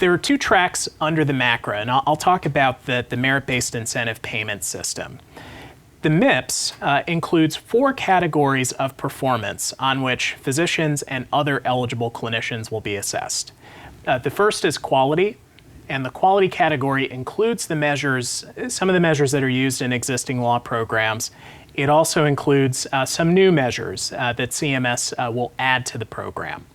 There are two tracks under the MACRA, and I'll talk about the merit-based incentive payment system. The MIPS includes 4 categories of performance on which physicians and other eligible clinicians will be assessed. The first is quality, and the quality category includes the measures, some of the measures that are used in existing law programs. It also includes some new measures that CMS will add to the program.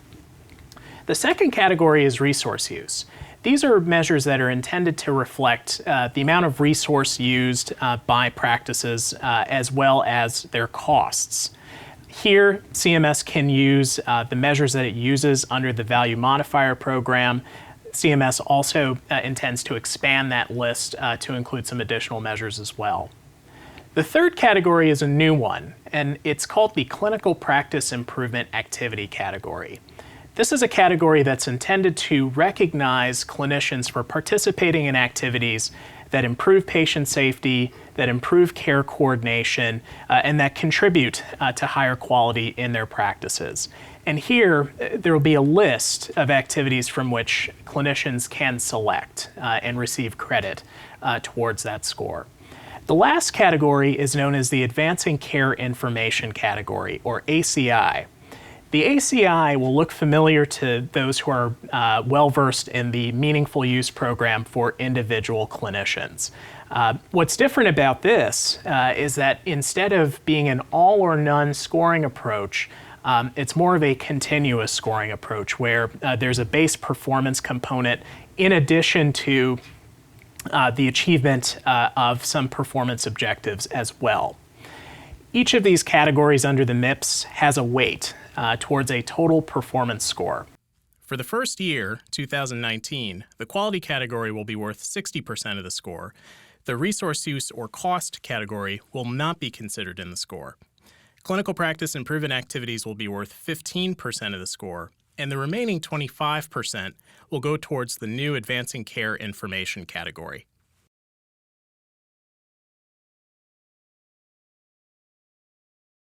The second category is resource use. These are measures that are intended to reflect the amount of resource used by practices as well as their costs. Here, CMS can use the measures that it uses under the Value Modifier program. CMS also intends to expand that list to include some additional measures as well. The third category is a new one, and it's called the Clinical Practice Improvement Activity category. This is a category that's intended to recognize clinicians for participating in activities that improve patient safety, that improve care coordination, and that contribute to higher quality in their practices. And here, there will be a list of activities from which clinicians can select and receive credit towards that score. The last category is known as the Advancing Care Information category, or ACI. The ACI will look familiar to those who are well-versed in the Meaningful Use program for individual clinicians. What's different about this is that instead of being an all-or-none scoring approach, it's more of a continuous scoring approach where there's a base performance component in addition to the achievement of some performance objectives as well. Each of these categories under the MIPS has a weight towards a total performance score. For the first year, 2019, the quality category will be worth 60% of the score. The resource use or cost category will not be considered in the score. Clinical practice improvement activities will be worth 15% of the score, and the remaining 25% will go towards the new Advancing Care Information category.